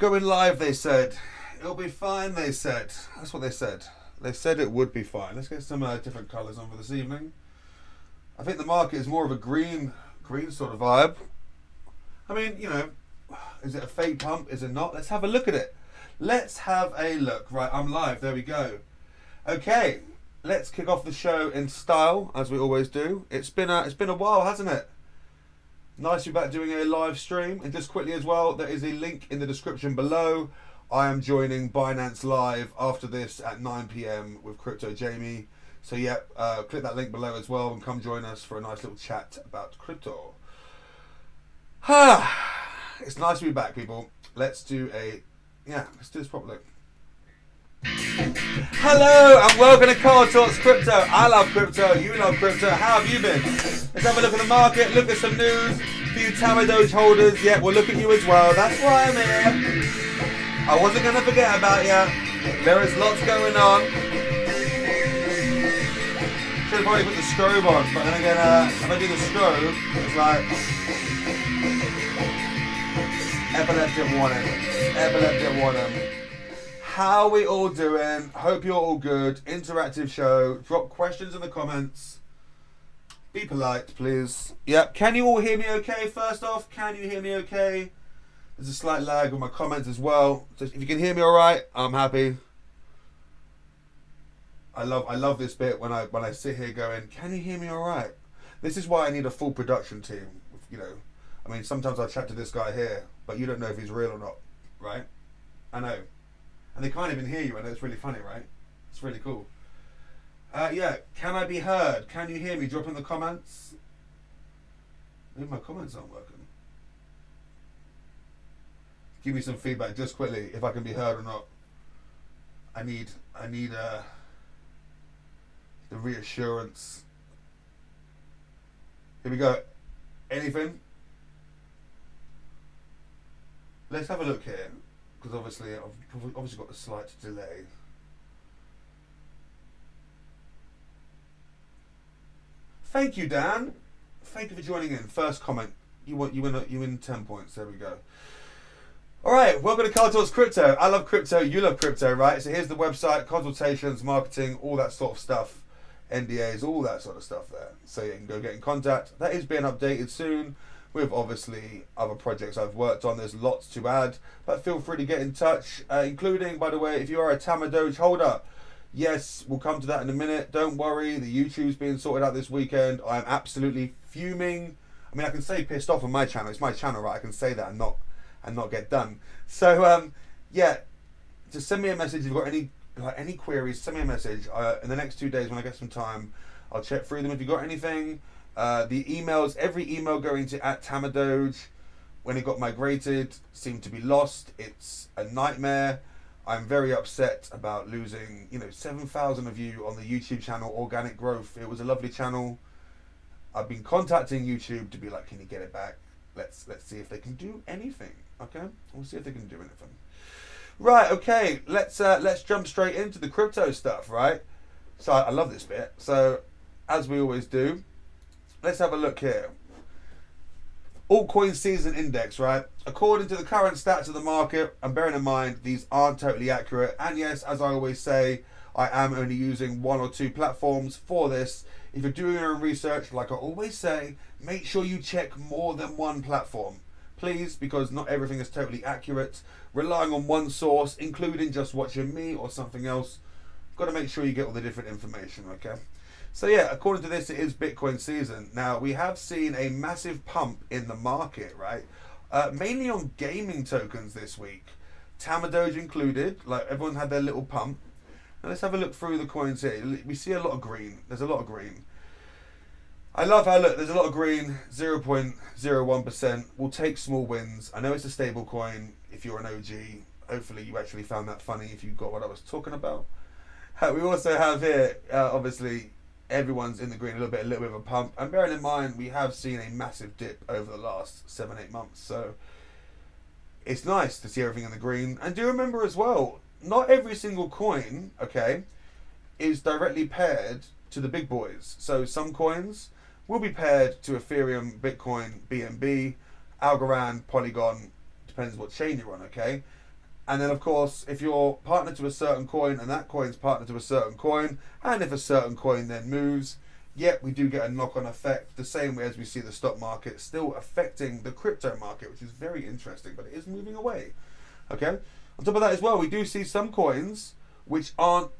Going live, they said. It'll be fine, they said. That's what they said. They said it would be fine. Let's get some different colours on for this evening. I think the market is more of a green sort of vibe. I mean, you know, is it a fake pump? Is it not? Let's have a look at it. Let's have a look. Right, I'm live. There we go. Okay, let's kick off the show in style, as we always do. It's been a while, hasn't it? Nice to be back doing a live stream. And just quickly as well, there is a link in the description below. I am joining Binance live after this at 9 PM with Crypto Jamie. So yeah, click that link below as well and come join us for a nice little chat about crypto. It's nice to be back, people. Let's do this properly. Hello and welcome to Carl Talks Crypto. I love crypto, you love crypto. How have you been? Let's have a look at the market, look at some news. A few Tama Doge holders, yeah, we'll look at you as well. That's why I'm here. I wasn't going to forget about you. There is lots going on. Should have probably put the strobe on, but then again, if I do the strobe, it's like epileptic warning. Epileptic warning. How are we all doing? Hope you're all good. Interactive show. Drop questions in the comments. Be polite, please. Yep. Can you all hear me okay? First off, can you hear me okay? There's a slight lag with my comments as well. So if you can hear me all right, I'm happy. I love this bit when I sit here going, can you hear me all right? This is why I need a full production team. You know, I mean, sometimes I chat to this guy here, but you don't know if he's real or not, right? I know. And they can't even hear you. I know it's really funny, right? It's really cool. Yeah, can I be heard? Can you hear me? Drop in the comments. Maybe my comments aren't working. Give me some feedback just quickly if I can be heard or not. I need the reassurance. Here we go. Anything? Let's have a look here. Because obviously, I've obviously got a slight delay. Thank you, Dan. Thank you for joining in. First comment. You win 10 points. There we go. All right, welcome to Carl Talks Crypto. I love crypto. You love crypto, right? So here's the website, consultations, marketing, all that sort of stuff, NDAs, all that sort of stuff there. So you can go get in contact. That is being updated soon. With obviously other projects I've worked on. There's lots to add, but feel free to get in touch, including, by the way, if you are a Tama Doge holder. Yes, we'll come to that in a minute. Don't worry, the YouTube's being sorted out this weekend. I'm absolutely fuming. I mean, I can say pissed off on my channel. It's my channel, right? I can say that and not get done. So yeah, just send me a message if you've got any queries. Send me a message. In the next 2 days when I get some time, I'll check through them. If you've got anything. The emails, every email going to @TamaDoge when it got migrated seemed to be lost. It's a nightmare. I'm very upset about losing, 7,000 of you on the YouTube channel, Organic Growth. It was a lovely channel. I've been contacting YouTube to be like, can you get it back? Let's see if they can do anything. Okay, we'll see if they can do anything. Right. Okay. Let's jump straight into the crypto stuff. Right. So I love this bit. So as we always do. Let's have a look here. Altcoin season index, right? According to the current stats of the market, and bearing in mind these aren't totally accurate, and yes, as I always say, I am only using 1 or 2 platforms for this. If you're doing your own research, like I always say, make sure you check more than 1 platform. Please, because not everything is totally accurate. Relying on one source, including just watching me or something else, got to make sure you get all the different information, okay? So yeah, according to this, it is Bitcoin season. Now, we have seen a massive pump in the market, right? Mainly on gaming tokens this week. Tama Doge included, like everyone had their little pump. Now let's have a look through the coins here. We see a lot of green. There's a lot of green. I love how, look, there's a lot of green, 0.01%. We'll take small wins. I know it's a stable coin if you're an OG. Hopefully you actually found that funny if you got what I was talking about. We also have here, obviously, everyone's in the green, a little bit of a pump. And bearing in mind, we have seen a massive dip over the last 7-8 months. So it's nice to see everything in the green. And do remember as well, not every single coin, okay, is directly paired to the big boys. So some coins will be paired to Ethereum, Bitcoin, BNB, Algorand, Polygon, depends what chain you're on, okay? And then, of course, if you're partnered to a certain coin and that coin's partnered to a certain coin, and if a certain coin then moves, yep, we do get a knock-on effect, the same way as we see the stock market still affecting the crypto market, which is very interesting, but it is moving away. Okay? On top of that as well, we do see some coins which aren't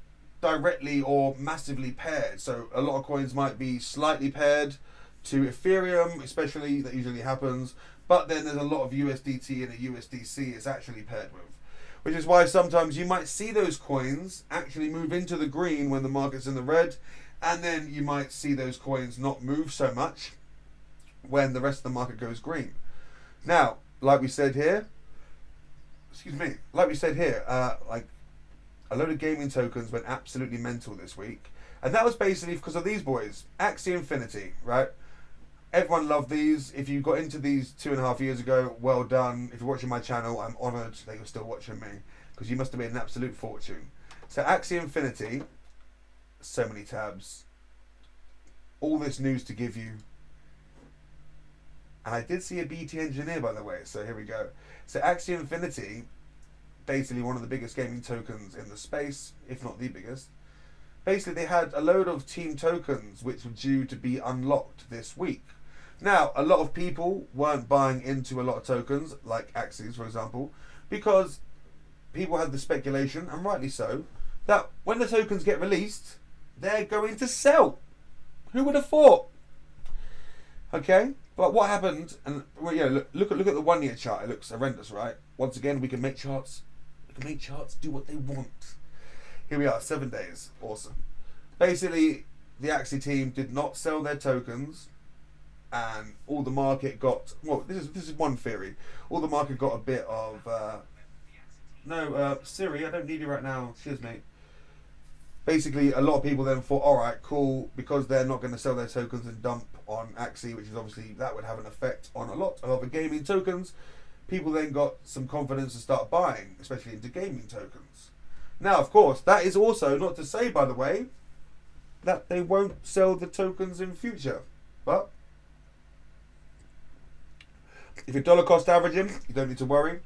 directly or massively paired. So a lot of coins might be slightly paired to Ethereum, especially, that usually happens, but then there's a lot of USDT and a USDC it's actually paired with. Which is why sometimes you might see those coins actually move into the green when the market's in the red, and then you might see those coins not move so much when the rest of the market goes green. Now, like we said here, like a load of gaming tokens went absolutely mental this week, and that was basically because of these boys, Axie Infinity, right? Everyone loved these. If you got into these 2.5 years ago, well done. If you're watching my channel, I'm honoured that you're still watching me, because you must have made an absolute fortune. So Axie Infinity, so many tabs, all this news to give you. And I did see a BT engineer, by the way, so here we go. So Axie Infinity, basically one of the biggest gaming tokens in the space, if not the biggest. Basically, they had a load of team tokens which were due to be unlocked this week. Now, a lot of people weren't buying into a lot of tokens, like Axies, for example, because people had the speculation, and rightly so, that when the tokens get released, they're going to sell. Who would have thought? Okay, but what happened? And well, yeah, look at the 1 year chart. It looks horrendous, right? Once again, we can make charts. We can make charts do what they want. Here we are, 7 days. Awesome. Basically, the Axie team did not sell their tokens, and all the market got, well, this is one theory. All the market got a bit of Siri, I don't need you right now. Cheers, mate. Basically, a lot of people then thought, all right, cool, because they're not going to sell their tokens and dump on Axie, which is obviously, that would have an effect on a lot of other gaming tokens. People then got some confidence to start buying, especially into gaming tokens. Now, of course, that is also not to say, by the way, that they won't sell the tokens in future. But if you're dollar cost averaging, you don't need to worry.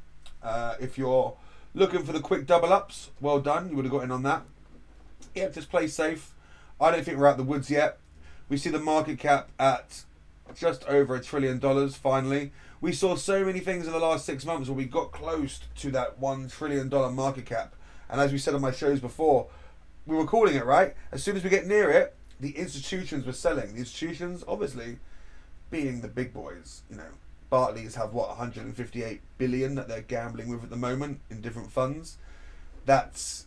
If you're looking for the quick double ups, well done, you would have got in on that. Yeah, just play safe. I don't think we're out the woods yet. We see the market cap at just over $1 trillion finally. We saw so many things in the last 6 months where we got close to that $1 trillion market cap. And as we said on my shows before, we were calling it, right? As soon as we get near it, the institutions were selling. The institutions, obviously, being the big boys. You know, Barclays have, what, 158 billion that they're gambling with at the moment in different funds. That's,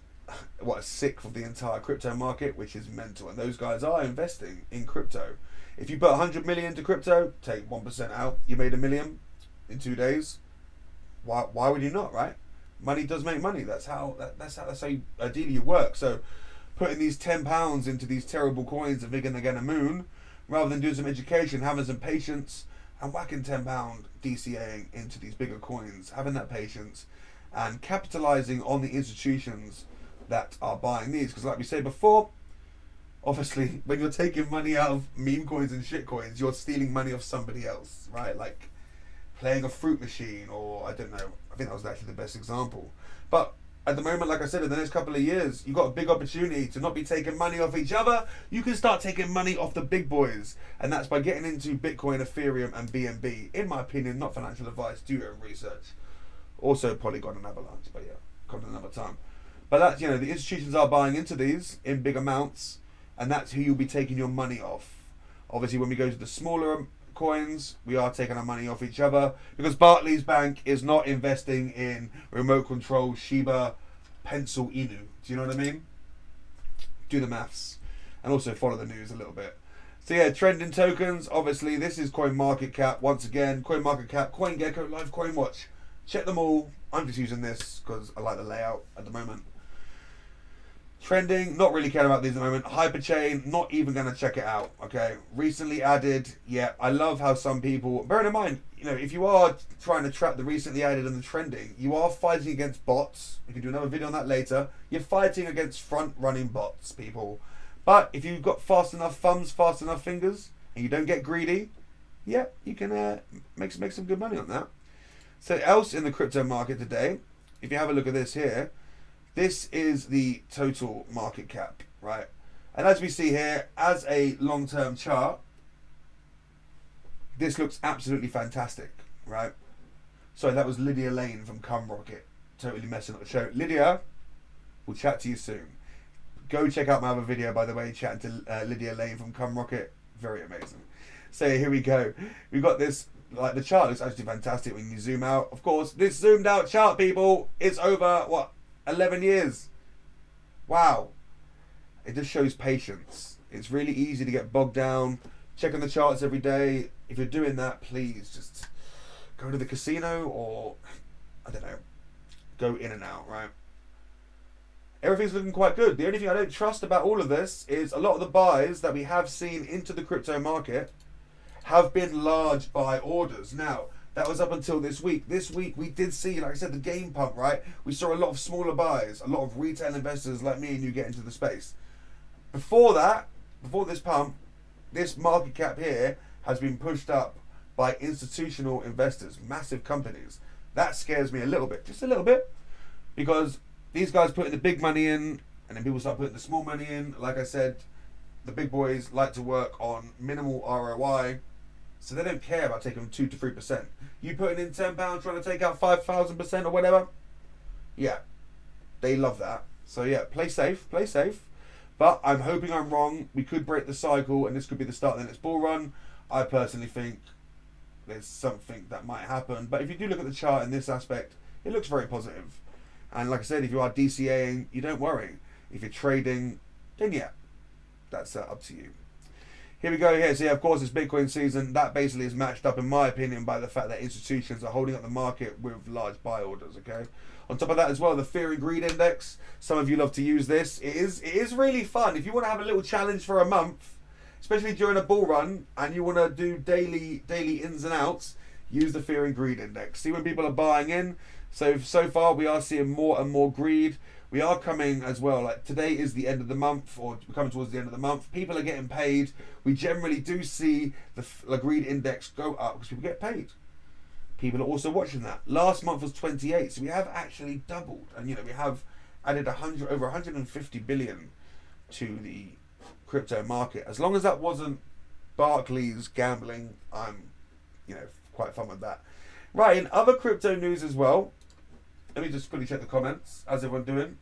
what, 1/6 of the entire crypto market, which is mental. And those guys are investing in crypto. If you put 100 million into crypto, take 1% out, you made $1 million in 2 days. Why would you not, right? Money does make money. That's how ideally you work. So putting these £10 into these terrible coins and thinking they're going to moon, rather than doing some education, having some patience, and whacking £10 DCAing into these bigger coins, having that patience, and capitalizing on the institutions that are buying these. Because like we said before, obviously, when you're taking money out of meme coins and shit coins, you're stealing money off somebody else, right? Like playing a fruit machine, or I don't know. I think that was actually the best example. But at the moment, like I said, in the next couple of years, you've got a big opportunity to not be taking money off each other. You can start taking money off the big boys. And that's by getting into Bitcoin, Ethereum, and BNB. In my opinion, not financial advice, do your own research. Also Polygon and Avalanche, but yeah, come another time. But that's, you know, the institutions are buying into these in big amounts, and that's who you'll be taking your money off. Obviously, when we go to the smaller coins, we are taking our money off each other, because Barclays Bank is not investing in remote control Shiba Pencil Inu. Do you know what I mean? Do the maths, and also follow the news a little bit. So yeah, trending tokens. Obviously, this is CoinMarketCap once again. CoinMarketCap, CoinGecko, Live Coin Watch. Check them all. I'm just using this because I like the layout at the moment. Trending, not really caring about these at the moment. Hyperchain, not even going to check it out. Okay, recently added. Yeah, I love how some people, bearing in mind, you know, if you are trying to trap the recently added and the trending, you are fighting against bots. We can do another video on that later. You're fighting against front-running bots, people. But if you've got fast enough thumbs, fast enough fingers, and you don't get greedy, yeah, you can make some good money on that. So else in the crypto market today, if you have a look at this here, this is the total market cap, right? And as we see here, as a long-term chart, this looks absolutely fantastic, right? Sorry, that was Lydia Lane from Cum Rocket. Totally messing up the show. Lydia, we'll chat to you soon. Go check out my other video, by the way, chatting to Lydia Lane from Cum Rocket. Very amazing. So here we go. We've got this, like the chart looks actually fantastic when you zoom out. Of course, this zoomed out chart, people, it's over, what, 11 years. Wow. It just shows patience. It's really easy to get bogged down, checking the charts every day. If you're doing that, please just go to the casino or, I don't know, go in and out, right? Everything's looking quite good. The only thing I don't trust about all of this is a lot of the buys that we have seen into the crypto market have been large buy orders. Now, that was up until this week. This week we did see, like I said, the game pump, right? We saw a lot of smaller buys, a lot of retail investors like me and you get into the space. Before that, before this pump, this market cap here has been pushed up by institutional investors, massive companies. That scares me a little bit, just a little bit, because these guys putting the big money in, and then people start putting the small money in. Like I said, the big boys like to work on minimal ROI, so they don't care about taking 2 to 3%. You putting in £10 trying to take out 5,000% or whatever, yeah, they love that. So yeah, play safe, play safe. But I'm hoping I'm wrong. We could break the cycle, and this could be the start of the next bull run. I personally think there's something that might happen. But if you do look at the chart in this aspect, it looks very positive. And like I said, if you are DCAing, you don't worry. If you're trading, then yeah, that's up to you. Here we go here. So yeah, of course, it's Bitcoin season. That basically is matched up, in my opinion, by the fact that institutions are holding up the market with large buy orders, okay? On top of that as well, the Fear and Greed Index. Some of you love to use this. It is really fun. If you want to have a little challenge for a month, especially during a bull run, and you want to do daily ins and outs, use the Fear and Greed Index. See when people are buying in. So far, we are seeing more and more greed. We are coming as well, like today is the end of the month, or we're coming towards the end of the month. People are getting paid. We generally do see the greed index go up because people get paid. People are also watching that. Last month was 28, so we have actually doubled. And, you know, we have added over 150 billion to the crypto market. As long as that wasn't Barclays gambling, I'm, you know, quite fun with that. Right, in other crypto news as well, let me just quickly check the comments. How's everyone doing?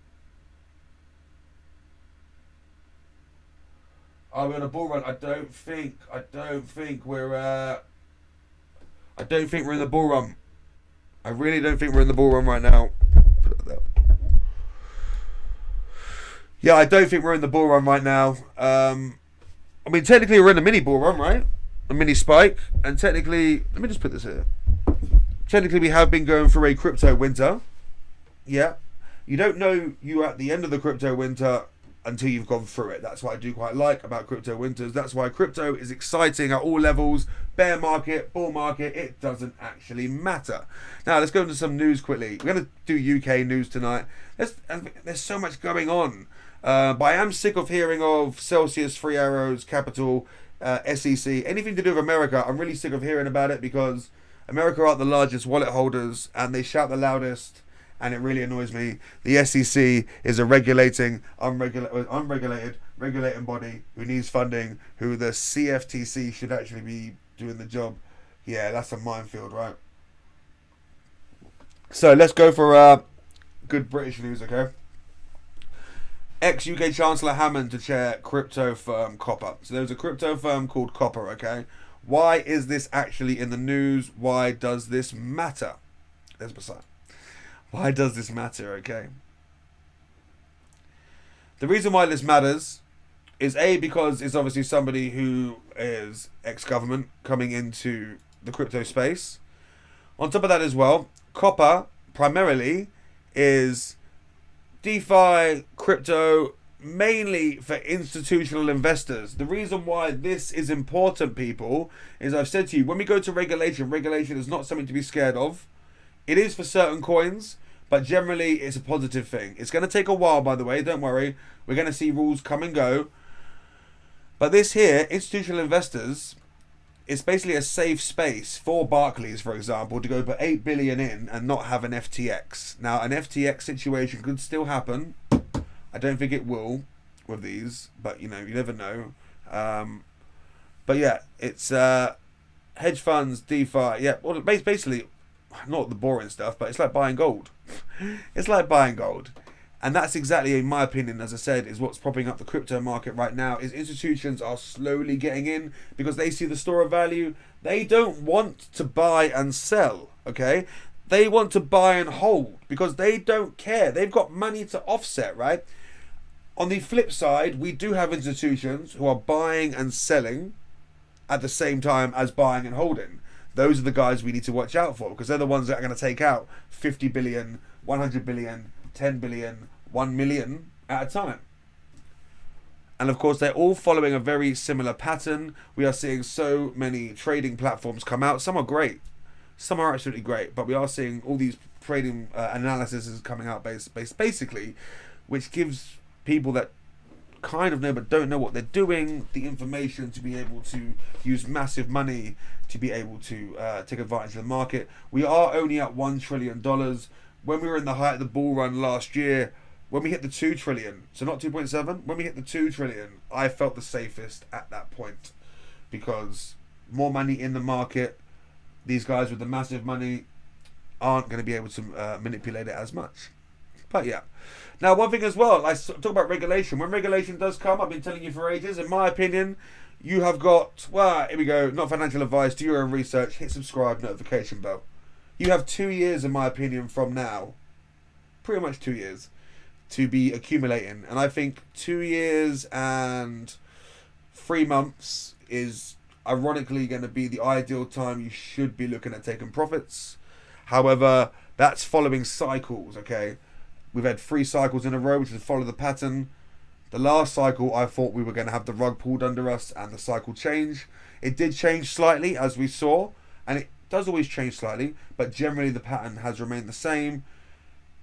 Are we on a bull run? I don't think we're in the bull run. I really don't think we're in the bull run right now. Yeah, I don't think we're in the bull run right now. I mean, technically we're in a mini bull run, right? A mini spike. And technically, let me just put this here. Technically, we have been going through a crypto winter. Yeah. You don't know you're at the end of the crypto winter until you've gone through it. That's what I do quite like about crypto winters. That's why crypto is exciting at all levels. Bear market, bull market, it doesn't actually matter. Now, let's go into some news quickly. We're going to do UK news tonight. There's so much going on. But I am sick of hearing of Celsius, Free Arrows, Capital, SEC, anything to do with America. I'm really sick of hearing about it because America are the largest wallet holders and they shout the loudest, and it really annoys me. The SEC is a regulating, unregulated regulating body who needs funding, who the CFTC should actually be doing the job. Yeah, that's a minefield, right? So let's go for good British news, okay? Ex-UK Chancellor Hammond to chair crypto firm Copper. So there's a crypto firm called Copper, okay? Why is this actually in the news? Why does this matter? There's my sign. Why does this matter, okay? The reason why this matters is A, because it's obviously somebody who is ex-government coming into the crypto space. On top of that as well, Copper primarily is DeFi, crypto, mainly for institutional investors. The reason why this is important, people, is I've said to you, when we go to regulation is not something to be scared of. It is for certain coins, but generally it's a positive thing. It's going to take a while, by the way, don't worry. We're going to see rules come and go. But this here, institutional investors, it's basically a safe space for Barclays, for example, to go put 8 billion in and not have an FTX. Now, an FTX situation could still happen. I don't think it will with these, but you never know. But yeah, it's hedge funds, DeFi. Yeah, well, basically, not the boring stuff, but it's like buying gold. It's like buying gold. And that's exactly, in my opinion, as I said, is what's propping up the crypto market right now, is institutions are slowly getting in because they see the store of value. They don't want to buy and sell, okay? They want to buy and hold because they don't care. They've got money to offset, right? On the flip side, we do have institutions who are buying and selling at the same time as buying and holding. Those are the guys we need to watch out for because they're the ones that are going to take out 50 billion, 100 billion, 10 billion, 1 million at a time. And of course, they're all following a very similar pattern. We are seeing so many trading platforms come out. Some are great. Some are absolutely great. But we are seeing all these trading analyses coming out basically, which gives people that kind of know but don't know what they're doing the information to be able to use massive money to be able to take advantage of the market. We are only at $1 trillion. When we were in the height of the bull run last year, when we hit the 2 trillion, so not 2.7, when we hit the 2 trillion, I felt the safest at that point because more money in the market, these guys with the massive money aren't going to be able to manipulate it as much. But yeah. Now, one thing as well, I talk about regulation. When regulation does come, I've been telling you for ages, in my opinion, you have got, well, here we go, not financial advice, do your own research, hit subscribe, notification bell. You have 2 years, in my opinion, from now, pretty much 2 years, to be accumulating. And I think 2 years and 3 months is ironically going to be the ideal time you should be looking at taking profits. However, that's following cycles, okay? We've had 3 cycles in a row, which is follow the pattern. The last cycle, I thought we were going to have the rug pulled under us and the cycle change. It did change slightly, as we saw, and it does always change slightly, but generally the pattern has remained the same.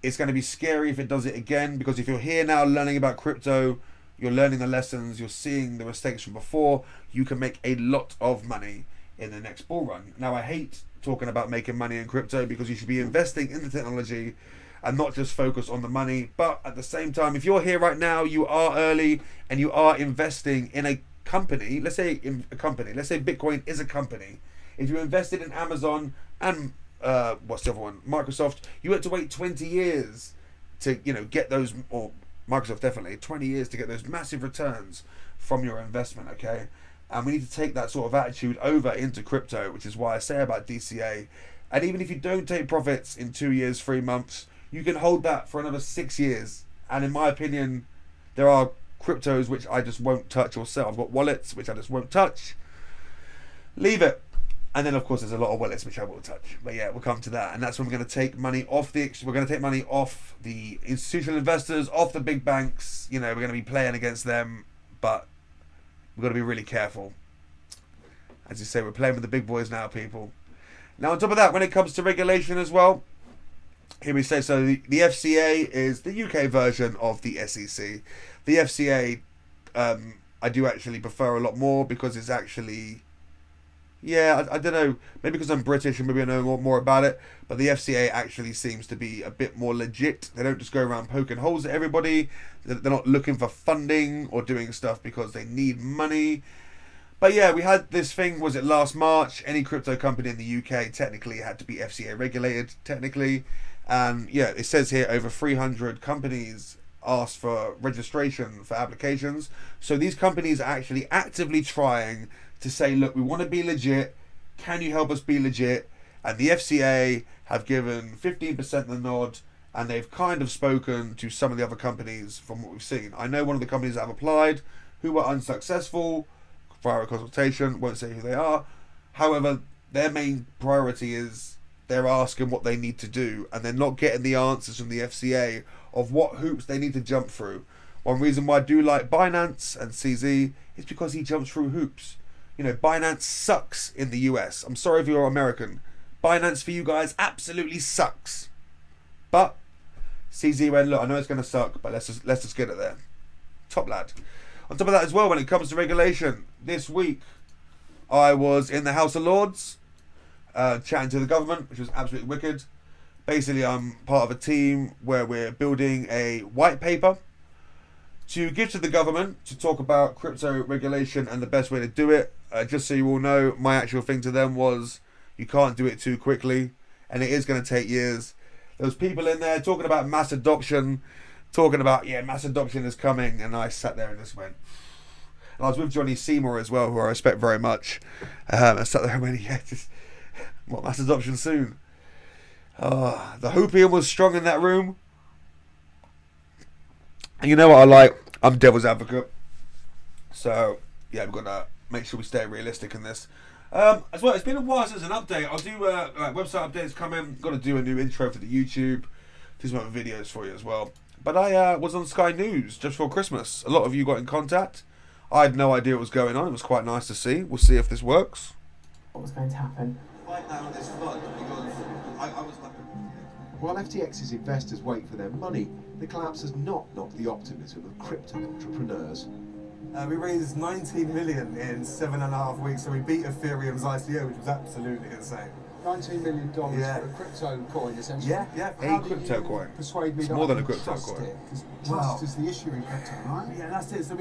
It's going to be scary if it does it again, because if you're here now learning about crypto, you're learning the lessons, you're seeing the mistakes from before, you can make a lot of money in the next bull run. Now, I hate talking about making money in crypto because you should be investing in the technology and not just focus on the money. But at the same time, if you're here right now, you are early and you are investing in a company, let's say Bitcoin is a company. If you invested in Amazon and what's the other one? Microsoft, you had to wait 20 years to, get those, or Microsoft definitely, 20 years to get those massive returns from your investment, okay? And we need to take that sort of attitude over into crypto, which is why I say about DCA. And even if you don't take profits in 2 years, 3 months, you can hold that for another 6 years. And in my opinion, there are cryptos which I just won't touch or sell. I've got wallets which I just won't touch. Leave it. And then, of course, there's a lot of wallets which I will touch. But yeah, we'll come to that. And that's when we're going to take money off the institutional investors, off the big banks. We're going to be playing against them. But we've got to be really careful. As you say, we're playing with the big boys now, people. Now, on top of that, when it comes to regulation as well, here we say, so the FCA is the UK version of the SEC. The FCA, I do actually prefer a lot more because it's actually... Yeah, I don't know, maybe because I'm British and maybe I know more about it, but the FCA actually seems to be a bit more legit. They don't just go around poking holes at everybody. They're not looking for funding or doing stuff because they need money. But yeah, we had this thing, was it last March? Any crypto company in the UK technically had to be FCA regulated, technically. And yeah, it says here over 300 companies asked for registration for applications. So these companies are actually actively trying to say, look, we want to be legit. Can you help us be legit? And the FCA have given 15% the nod, and they've kind of spoken to some of the other companies from what we've seen. I know one of the companies that have applied who were unsuccessful via a consultation, won't say who they are. However, their main priority is they're asking what they need to do, and they're not getting the answers from the FCA of what hoops they need to jump through. One reason why I do like Binance and CZ is because he jumps through hoops. Binance sucks in the US. I'm sorry if you're American. Binance for you guys absolutely sucks. But CZ went, look, I know it's going to suck, but let's just get it there. Top lad. On top of that as well, when it comes to regulation, this week, I was in the House of Lords, chatting to the government, which was absolutely wicked. Basically, I'm part of a team where we're building a white paper to give to the government to talk about crypto regulation and the best way to do it. Just so you all know, my actual thing to them was you can't do it too quickly, and it is going to take years. There was people in there talking about mass adoption, talking about, yeah, mass adoption is coming, and I sat there and just went. And I was with Johnny Seymour as well, who I respect very much. I sat there and went, yeah, just, what, mass adoption soon? The hopium was strong in that room. And you know what I like? I'm devil's advocate. So, yeah, we've got to make sure we stay realistic in this. As well, it's been a while since an update. I'll do website updates coming. Got to do a new intro for the YouTube. Do some other videos for you as well. But I was on Sky News just for Christmas. A lot of you got in contact. I had no idea what was going on. It was quite nice to see. We'll see if this works. What was going to happen? Right now, this fund, because I was like... While FTX's investors wait for their money, the collapse has not knocked the optimism of crypto entrepreneurs. We raised 19 million in 7.5 weeks, so we beat Ethereum's ICO, which was absolutely insane. $19 million for a crypto coin, essentially. Yeah. A crypto coin. Persuade me It's that more than I a can crypto trust coin. it, 'cause Wow. trust is the issue in crypto, right? Yeah, that's it. So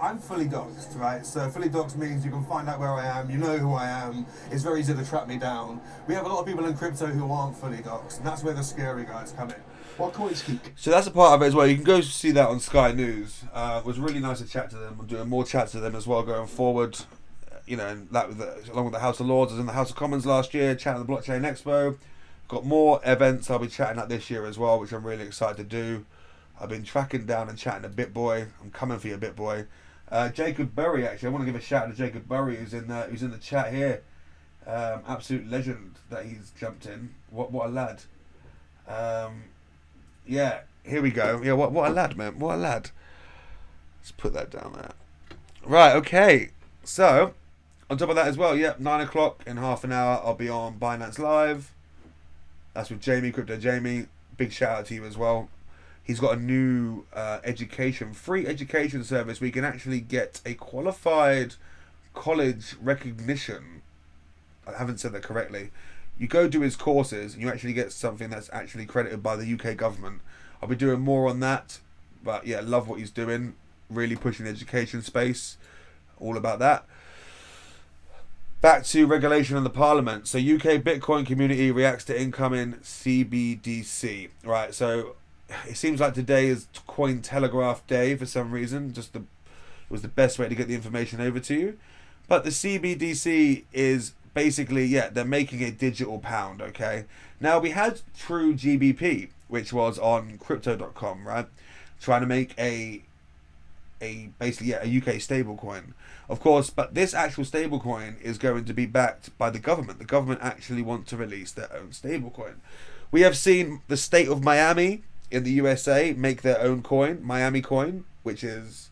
I'm fully doxed, right? So fully doxed means you can find out where I am, you know who I am, it's very easy to track me down. We have a lot of people in crypto who aren't fully doxed, and that's where the scary guys come in. What coins geek? So that's a part of it as well. You can go see that on Sky News. It was really nice to chat to them. I'm doing more chats to them as well going forward. You know, and that along with the House of Lords, I was in the House of Commons last year, chatting at the Blockchain Expo. Got more events I'll be chatting at this year as well, which I'm really excited to do. I've been tracking down and chatting to BitBoy. I'm coming for you, BitBoy. Jacob Burry, actually, I want to give a shout out to Jacob Burry, who's in the chat here. Absolute legend that he's jumped in. What a lad. Yeah, here we go. Yeah, what a lad, man. What a lad. Let's put that down there. Right, okay. So, on top of that as well, 9 o'clock in half an hour, I'll be on Binance Live. That's with Jamie, Crypto Jamie. Big shout out to you as well. He's got a new free education service where you can actually get a qualified college recognition. I haven't said that correctly. You go do his courses and you actually get something that's actually credited by the UK government. I'll be doing more on that. But yeah, love what he's doing. Really pushing the education space. All about that. Back to regulation in the Parliament. So UK Bitcoin community reacts to incoming CBDC. Right, so it seems like today is Cointelegraph Day for some reason. It was the best way to get the information over to you. But the CBDC is basically, they're making a digital pound, okay? Now, we had True GBP, which was on crypto.com, right? Trying to make a UK stablecoin. Of course, but this actual stablecoin is going to be backed by the government. The government actually want to release their own stablecoin. We have seen the state of Miami in the USA make their own coin, Miami coin, which is,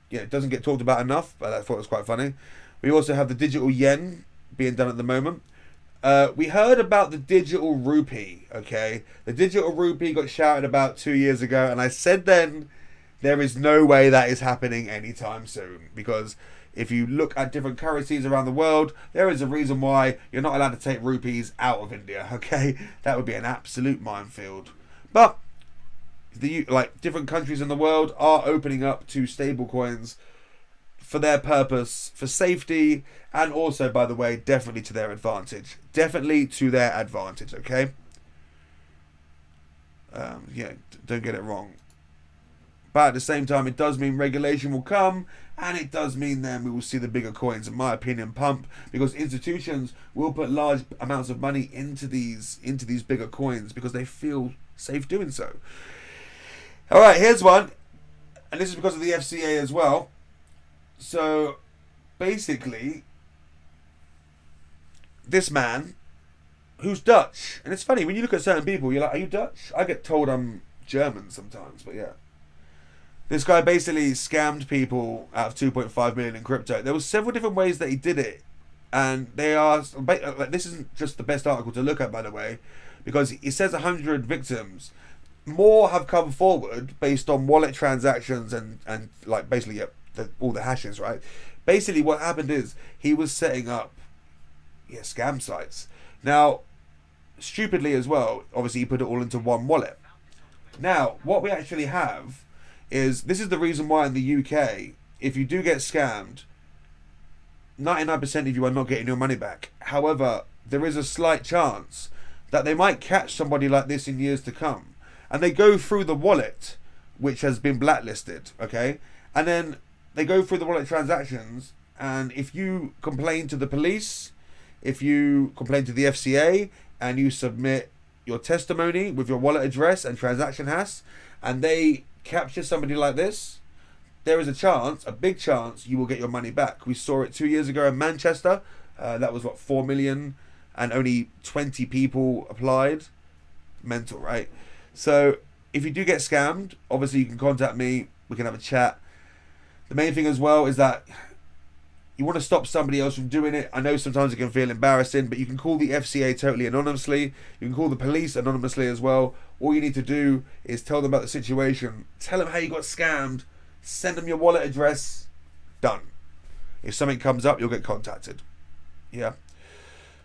it doesn't get talked about enough, but I thought it was quite funny. We also have the digital yen being done at the moment. We heard about the digital rupee, okay? The digital rupee got shouted about 2 years ago, and I said then, there is no way that is happening anytime soon, because if you look at different currencies around the world, there is a reason why you're not allowed to take rupees out of India, okay? That would be an absolute minefield. But different countries in the world are opening up to stable coins for their purpose, for safety, and also, by the way, definitely to their advantage. Definitely to their advantage, okay? Don't get it wrong. But at the same time, it does mean regulation will come, and it does mean then we will see the bigger coins, in my opinion, pump, because institutions will put large amounts of money into these bigger coins because they feel safe doing so. All right, here's one, and this is because of the FCA as well. So basically, this man, who's Dutch, and it's funny when you look at certain people, you're like, are you Dutch? I get told I'm German sometimes, but yeah. This guy basically scammed people out of 2.5 million in crypto. There were several different ways that he did it, and they are. This isn't just the best article to look at, by the way, because it says 100 victims. More have come forward based on wallet transactions and basically all the hashes, right? basically what happened is he was setting up scam sites. Now, stupidly as well, obviously he put it all into one wallet. Now, what we actually have is, this is the reason why in the UK, if you do get scammed, 99% of you are not getting your money back. However, there is a slight chance that they might catch somebody like this in years to come. And they go through the wallet, which has been blacklisted, okay? And then they go through the wallet transactions, and if you complain to the police, if you complain to the FCA, and you submit your testimony with your wallet address and transaction hash, and they capture somebody like this, there is a chance, a big chance, you will get your money back. We saw it 2 years ago in Manchester. That was, 4 million, and only 20 people applied. Mental, right? So if you do get scammed, obviously you can contact me. We can have a chat. The main thing as well is that you want to stop somebody else from doing it. I know sometimes it can feel embarrassing, but you can call the FCA totally anonymously. You can call the police anonymously as well. All you need to do is tell them about the situation. Tell them how you got scammed. Send them your wallet address. Done. If something comes up, you'll get contacted. Yeah.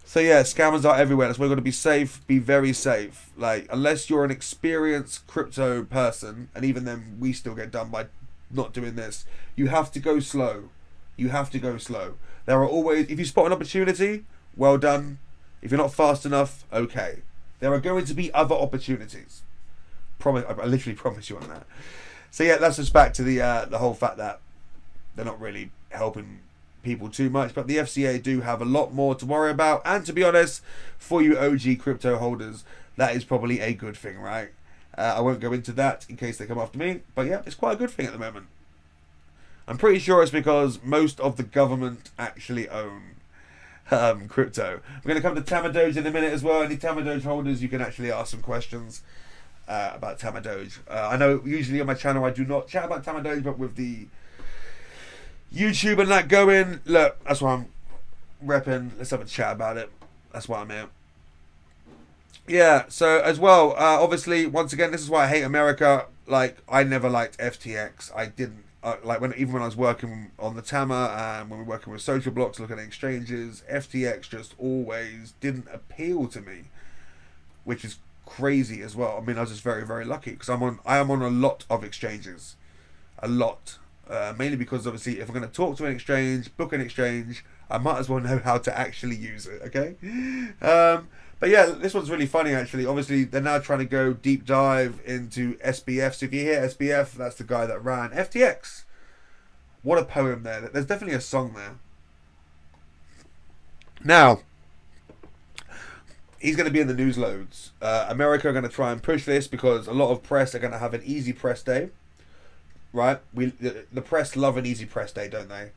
So yeah, scammers are everywhere. That's why we've got to be safe. Be very safe. Like, unless you're an experienced crypto person, and even then we still get done by not doing this, you have to go slow. You have to go slow. There are always, if you spot an opportunity, well done. If you're not fast enough, okay. There are going to be other opportunities. I literally promise you on that. So yeah, that's just back to the whole fact that they're not really helping people too much, but the FCA do have a lot more to worry about. And to be honest, for you OG crypto holders, that is probably a good thing, right? I won't go into that in case they come after me, but yeah, it's quite a good thing at the moment. I'm pretty sure it's because most of the government actually own crypto. We're going to come to Tama Doge in a minute as well. Any Tama Doge holders, you can actually ask some questions about Tama Doge. I know usually on my channel I do not chat about Tama Doge, but with the YouTube and that going, look, that's why I'm repping. Let's have a chat about it. That's why I'm here. Yeah, so as well, obviously, once again, this is why I hate America. Like, I never liked FTX. I didn't. Like, even when I was working on the Tama and when we were working with social blocks, looking at exchanges, FTX just always didn't appeal to me, which is crazy as well. I mean, I was just very, very lucky because I am on a lot of exchanges, a lot. Mainly because obviously, if I'm going to talk to an exchange, book an exchange, I might as well know how to actually use it. Okay. But yeah, this one's really funny actually. Obviously, they're now trying to go deep dive into SBF. So if you hear SBF, that's the guy that ran FTX. What a poem there. There's definitely a song there. Now, he's going to be in the news loads. America are going to try and push this because a lot of press are going to have an easy press day. Right? The press love an easy press day, don't they?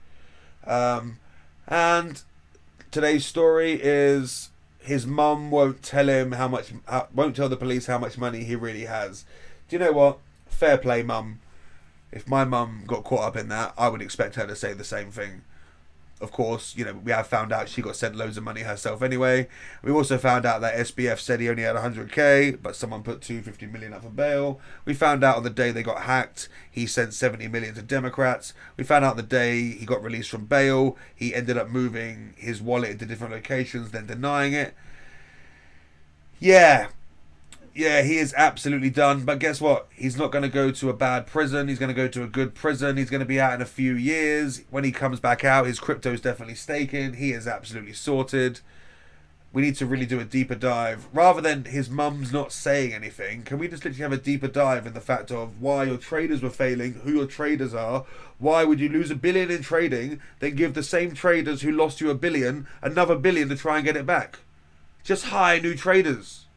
And today's story is his mum won't tell him won't tell the police how much money he really has. Do you know what? Fair play, mum. If my mum got caught up in that, I would expect her to say the same thing. Of course, you know, we have found out she got sent loads of money herself anyway. We also found out that SBF said he only had 100k, but someone put 250 million up for bail. We found out on the day they got hacked, he sent 70 million to Democrats. We found out the day he got released from bail, he ended up moving his wallet into different locations, then denying it. Yeah, he is absolutely done. But guess what? He's not going to go to a bad prison. He's going to go to a good prison. He's going to be out in a few years. When he comes back out, his crypto is definitely staking. He is absolutely sorted. We need to really do a deeper dive. Rather than his mum's not saying anything, can we just literally have a deeper dive in the fact of why your traders were failing, who your traders are, why would you lose $1 billion in trading, then give the same traders who lost you $1 billion another $1 billion to try and get it back? Just hire new traders.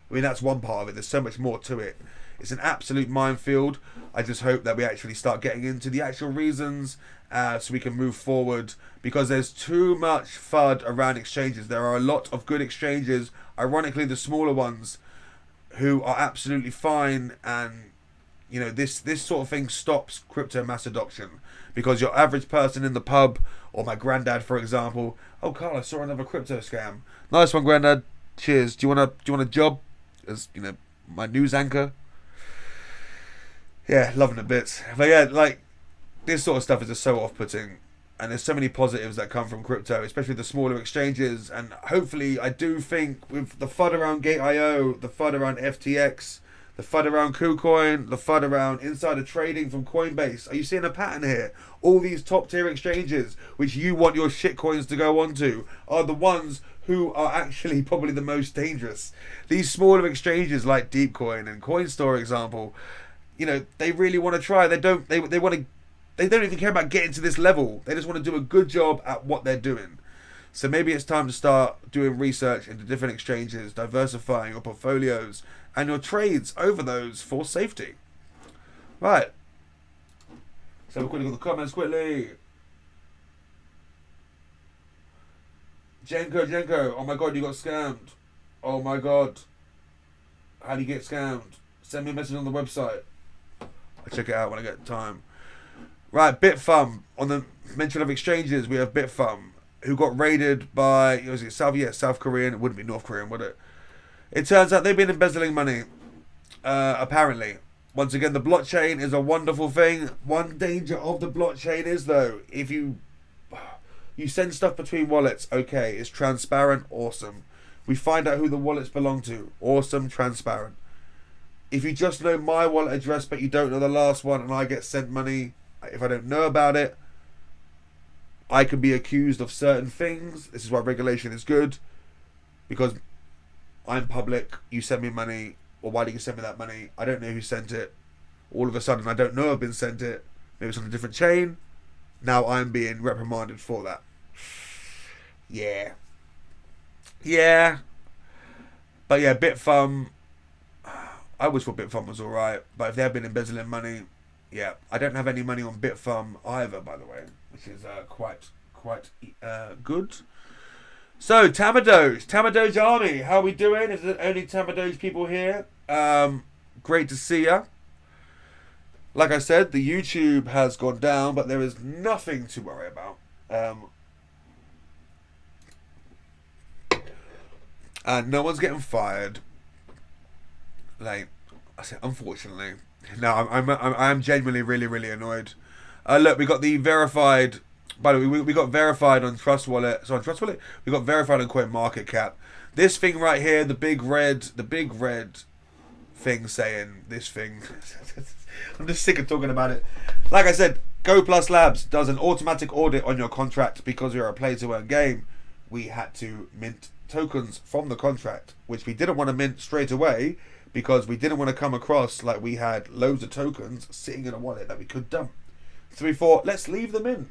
I mean, that's one part of it. There's so much more to it. It's an absolute minefield. I just hope that we actually start getting into the actual reasons so we can move forward, because there's too much FUD around exchanges. There are a lot of good exchanges, ironically the smaller ones, who are absolutely fine, and you know, this sort of thing stops crypto mass adoption, because your average person in the pub, or my granddad for example, oh Carl, I saw another crypto scam. Nice one, granddad. Cheers. Do you want a job as, you know, my news anchor? Yeah, loving it bits. But yeah, like, this sort of stuff is just so off-putting. And there's so many positives that come from crypto, especially the smaller exchanges. And hopefully, I do think with the FUD around Gate.io, the FUD around FTX, the FUD around KuCoin, the FUD around insider trading from Coinbase. Are you seeing a pattern here? All these top tier exchanges, which you want your shitcoins to go onto, are the ones who are actually probably the most dangerous. These smaller exchanges like Deepcoin and Coinstore, example, you know, they really want to try. They don't even care about getting to this level. They just want to do a good job at what they're doing. So maybe it's time to start doing research into different exchanges, diversifying your portfolios and your trades over those for safety. Right. So we'll quickly go to the comments quickly. Jenko, oh my god, you got scammed. Oh my god. How do you get scammed? Send me a message on the website. I'll check it out when I get time. Right, BitFarm. On the mention of exchanges, we have BitFarm, who got raided by, was it South Korean? It wouldn't be North Korean, would it? It turns out they've been embezzling money, apparently. Once again, the blockchain is a wonderful thing. One danger of the blockchain is, though, if you send stuff between wallets, okay, it's transparent, awesome. We find out who the wallets belong to, awesome, transparent. If you just know my wallet address, but you don't know the last one, and I get sent money, if I don't know about it, I can be accused of certain things. This is why regulation is good, because I'm public, you send me money, or why do you send me that money? I don't know who sent it. All of a sudden, I don't know I've been sent it. Maybe it's on a different chain. Now I'm being reprimanded for that. Yeah. But yeah, BitFarm, I always thought BitFarm was alright, but if they have been embezzling money, yeah. I don't have any money on BitFarm either, by the way, which is quite good. So, Tamadoge Army, how are we doing? Is it only Tamadoge people here? Great to see ya. Like I said, the YouTube has gone down, but there is nothing to worry about. And no one's getting fired. Like I said, unfortunately. No, I'm genuinely really annoyed. Look, we got the verified. By the way, we got verified on Trust Wallet. So on Trust Wallet, we got verified on CoinMarketCap. This thing right here, the big red thing saying this thing. I'm just sick of talking about it. Like I said, Go Plus Labs does an automatic audit on your contract because you're a play-to-earn game. We had to mint tokens from the contract, which we didn't want to mint straight away because we didn't want to come across like we had loads of tokens sitting in a wallet that we could dump. So we thought, let's leave them in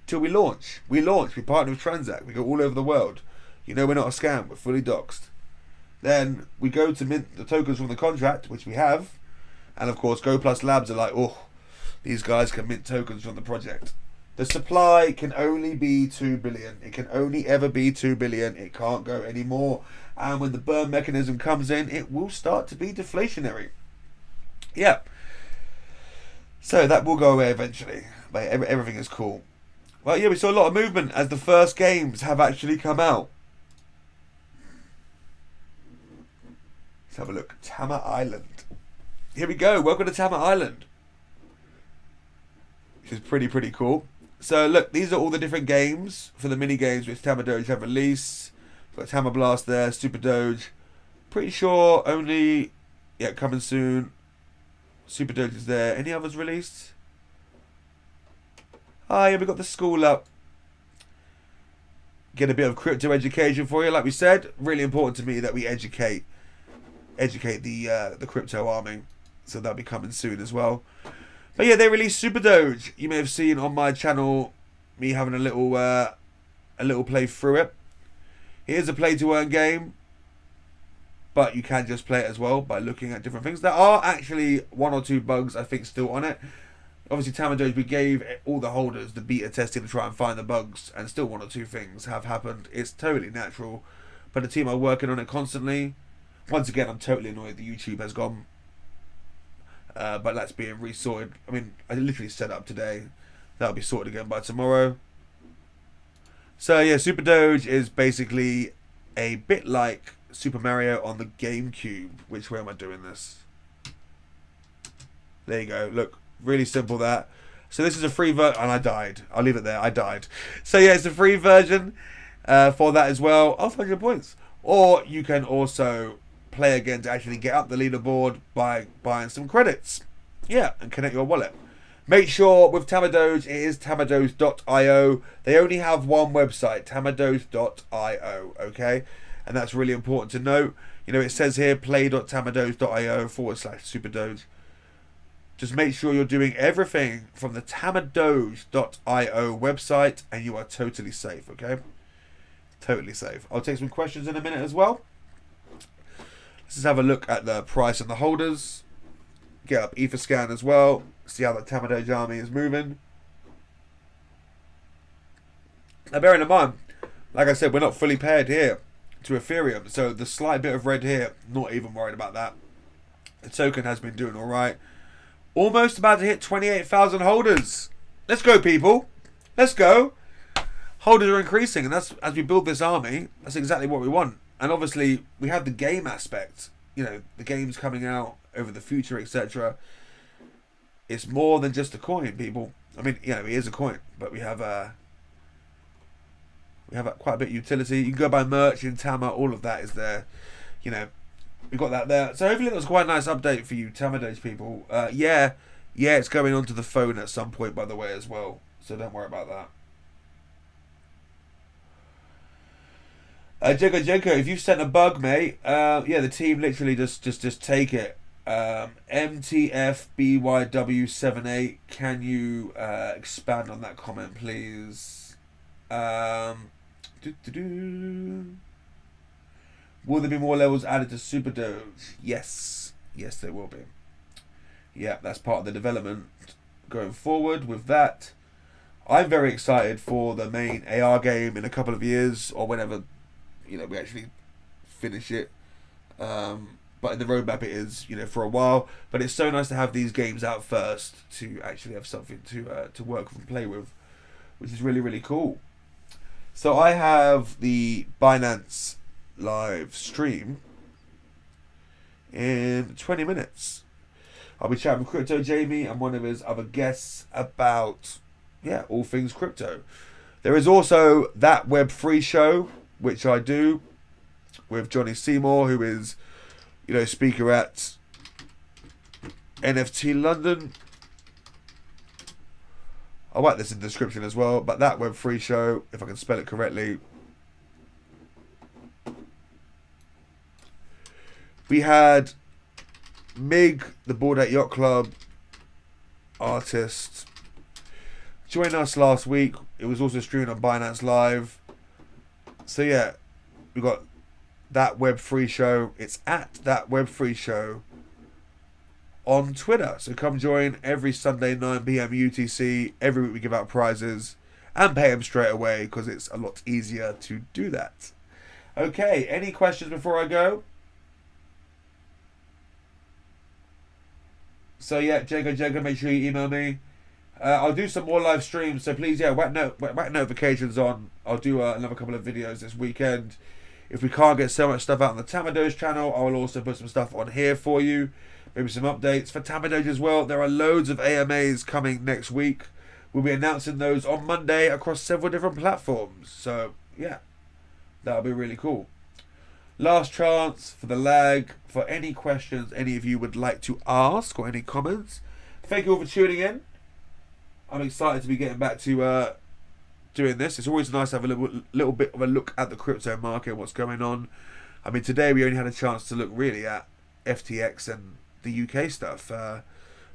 till we launch. We partner with Transact. We go all over the world. You know, we're not a scam. We're fully doxed. Then we go to mint the tokens from the contract, which we have. And of course, Go Plus Labs are like, oh, these guys can mint tokens from the project. The supply can only be 2 billion. It can only ever be 2 billion. It can't go any more. And when the burn mechanism comes in, it will start to be deflationary. Yeah. So that will go away eventually. But everything is cool. Well, yeah, we saw a lot of movement as the first games have actually come out. Let's have a look. Tama Island. Here we go. Welcome to Tama Island. Which is pretty cool. So look, these are all the different games for the mini games which Tamadoge have released. We've got Tama Blast there, Super Doge. Pretty sure only, yeah, coming soon. Super Doge is there. Any others released? Ah, yeah, we got the school up. Get a bit of crypto education for you. Like we said, really important to me that we educate the crypto army. So that'll be coming soon as well. But yeah, they released Super Doge. You may have seen on my channel me having a little play through it. Here's a play to earn game, but you can just play it as well by looking at different things. There are actually 1 or 2 bugs I think still on it. Obviously, Tamadoge, we gave all the holders the beta testing to try and find the bugs, and still 1 or 2 things have happened. It's totally natural, but the team are working on it constantly. Once again, I'm totally annoyed the YouTube has gone. But that's being resorted. I mean, I literally set up today. That'll be sorted again by tomorrow. So yeah, Super Doge is basically a bit like Super Mario on the GameCube. Which way am I doing this? There you go. Look, really simple that. So this is a free version, and I died. I'll leave it there. I died. So yeah, it's a free version for that as well of 100 points. Or you can also play again to actually get up the leaderboard by buying some credits. Yeah, and connect your wallet. Make sure with Tamadoge, it is tamadoge.io. They only have one website, tamadoge.io, okay? And that's really important to note. You know, it says here, play.tamadoge.io/superdoge. Just make sure you're doing everything from the tamadoge.io website and you are totally safe, okay? Totally safe. I'll take some questions in a minute as well. Let's just have a look at the price and the holders. Get up Etherscan as well. See how the Tamadoge army is moving. Now bearing in mind, like I said, we're not fully paired here to Ethereum. So the slight bit of red here, not even worried about that. The token has been doing alright. Almost about to hit 28,000 holders. Let's go, people. Let's go. Holders are increasing, and that's as we build this army, that's exactly what we want. And obviously, we have the game aspect. You know, the game's coming out over the future, etc. It's more than just a coin, people. I mean, you know, it is a coin, but we have quite a bit of utility. You can go buy merch in Tama. All of that is there. You know, we got that there. So hopefully that was quite a nice update for you, Tamadoge people. Yeah, it's going onto the phone at some point, by the way, as well. So don't worry about that. Jenko, if you sent a bug, mate, yeah, the team literally just take it. MTFBYW78, can you expand on that comment, please? Will there be more levels added to Superdoge? Yes, there will be. Yeah, that's part of the development going forward with that. I'm very excited for the main AR game in a couple of years, or whenever, you know, we actually finish it. But in the roadmap it is, you know, for a while. But it's so nice to have these games out first to actually have something to work with and play with, which is really, really cool. So I have the Binance live stream in 20 minutes. I'll be chatting with Crypto Jamie and one of his other guests about, yeah, all things crypto. There is also that Web3 show, which I do with Johnny Seymour, who is, you know, speaker at NFT London. I'll write this in the description as well, but that Web3 show, if I can spell it correctly. We had Mig, the Bored Ape Yacht Club artist, join us last week. It was also streamed on Binance Live. So yeah, we got that Web3 show. It's at that Web3 show on Twitter. So come join every Sunday 9 PM UTC. Every week we give out prizes and pay them straight away because it's a lot easier to do that. Okay, any questions before I go? So yeah, Jago, make sure you email me. I'll do some more live streams, so please, yeah, whack notifications on. I'll do another couple of videos this weekend. If we can't get so much stuff out on the Tamadoge channel, I will also put some stuff on here for you. Maybe some updates for Tamadoge as well. There are loads of AMAs coming next week. We'll be announcing those on Monday across several different platforms. So, yeah, that'll be really cool. Last chance for the lag. For any questions any of you would like to ask or any comments. Thank you all for tuning in. I'm excited to be getting back to doing this. It's always nice to have a little bit of a look at the crypto market and what's going on. I mean, today we only had a chance to look really at FTX and the UK stuff. But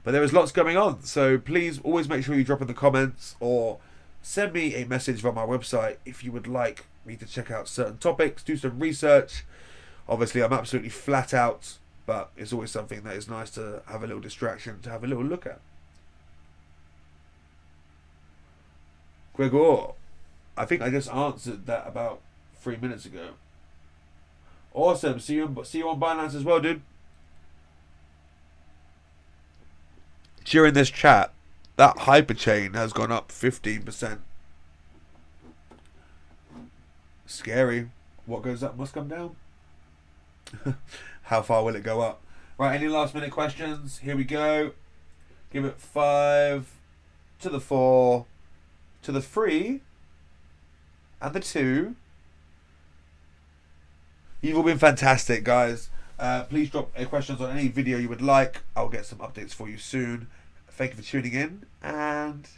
there is lots going on. So please always make sure you drop in the comments or send me a message from my website if you would like me to check out certain topics, do some research. Obviously, I'm absolutely flat out, but it's always something that is nice to have a little distraction, to have a little look at. Gregor, I think I just answered that about 3 minutes ago. Awesome. See you on Binance as well, dude. During this chat, that hyperchain has gone up 15%. Scary. What goes up must come down. How far will it go up? Right, any last minute questions? Here we go. Give it 5, to the 4, to the 3, and the 2. You've all been fantastic, guys. Please drop questions on any video you would like. I'll get some updates for you soon. Thank you for tuning in, and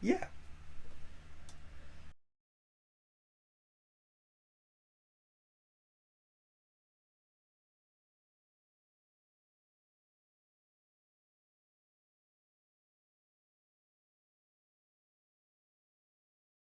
yeah.